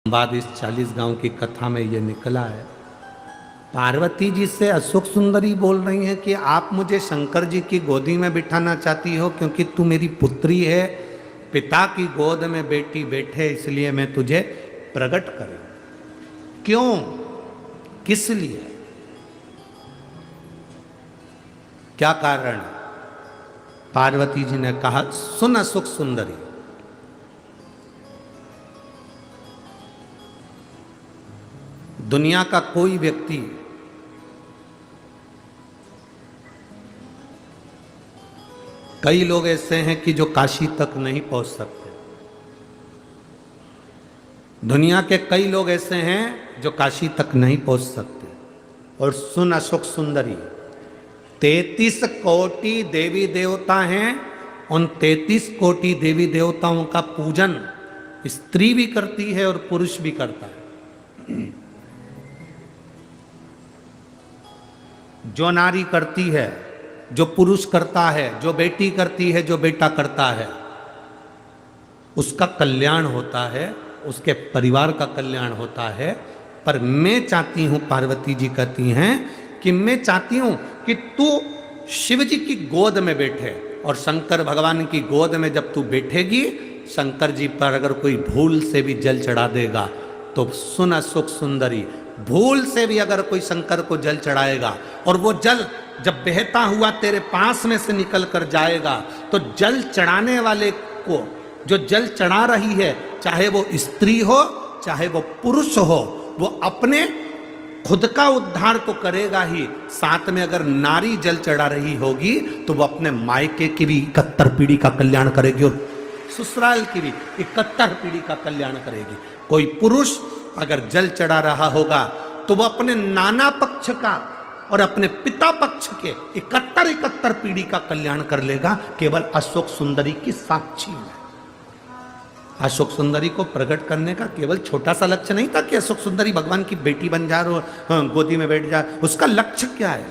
बाद इस 40 गांव की कथा में ये निकला है। पार्वती जी से अशोक सुंदरी बोल रही हैं कि आप मुझे शंकर जी की गोदी में बिठाना चाहती हो क्योंकि तू मेरी पुत्री है, पिता की गोद में बेटी बैठे इसलिए मैं तुझे प्रकट करूं। क्यों, किस लिए, क्या कारण? पार्वती जी ने कहा, सुन अशोक सुंदरी, दुनिया का कोई व्यक्ति कई लोग ऐसे हैं कि जो काशी तक नहीं पहुंच सकते। दुनिया के कई लोग ऐसे हैं जो काशी तक नहीं पहुंच सकते। और सुन अशोक सुंदरी, 33 कोटि देवी देवता हैं। उन 33 कोटि देवी देवताओं का पूजन स्त्री भी करती है और पुरुष भी करता है। जो नारी करती है, जो पुरुष करता है, जो बेटी करती है, जो बेटा करता है, उसका कल्याण होता है, उसके परिवार का कल्याण होता है। पर मैं चाहती हूं, पार्वती जी कहती हैं कि मैं चाहती हूं कि तू शिव जी की गोद में बैठे, और शंकर भगवान की गोद में जब तू बैठेगी, शंकर जी पर अगर कोई भूल से भी जल चढ़ा देगा तो सुन अशोक सुंदरी, भूल से भी अगर कोई शंकर को जल चढ़ाएगा और वो जल जब बहता हुआ तेरे पास में से निकल कर जाएगा, तो जल चढ़ाने वाले को, जो जल चढ़ा रही है, चाहे वो स्त्री हो चाहे वो पुरुष हो, वो अपने खुद का उद्धार तो करेगा ही, साथ में अगर नारी जल चढ़ा रही होगी तो वो अपने मायके की भी 71 पीढ़ी का कल्याण करेगी और ससुराल की भी 71 पीढ़ी का कल्याण करेगी। कोई पुरुष अगर जल चढ़ा रहा होगा तो वो अपने नाना पक्ष का और अपने पिता पक्ष के 71 पीढ़ी का कल्याण कर लेगा, केवल अशोक सुंदरी की साक्षी में। अशोक सुंदरी को प्रकट करने का केवल छोटा सा लक्ष्य नहीं था कि अशोक सुंदरी भगवान की बेटी बन जा और गोदी में बैठ जा। उसका लक्ष्य क्या है?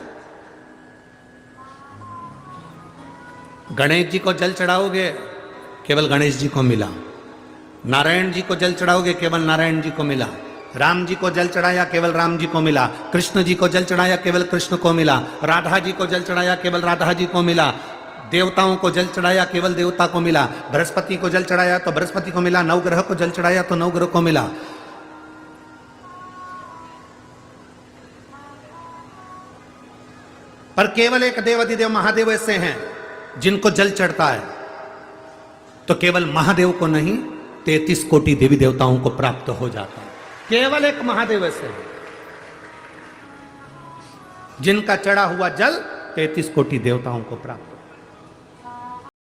गणेश जी को जल चढ़ाओगे, केवल गणेश जी को मिला। नारायण जी को जल चढ़ाओगे, केवल नारायण जी को मिला। राम जी को जल चढ़ाया, केवल राम जी को मिला। कृष्ण जी को जल चढ़ाया, केवल कृष्ण को मिला। राधा जी को जल चढ़ाया, केवल राधा जी को मिला। देवताओं को जल चढ़ाया, केवल देवता को मिला। बृहस्पति को जल चढ़ाया तो बृहस्पति को मिला। नवग्रह को जल चढ़ाया तो नवग्रह को मिला। पर केवल एक देवाधिदेव महादेव ऐसे हैं जिनको जल चढ़ता है, तो केवल महादेव को नहीं 33 कोटि देवी देवताओं को प्राप्त हो जाता है। केवल एक महादेव ऐसे हैं जिनका चढ़ा हुआ जल 33 कोटि देवताओं को प्राप्त।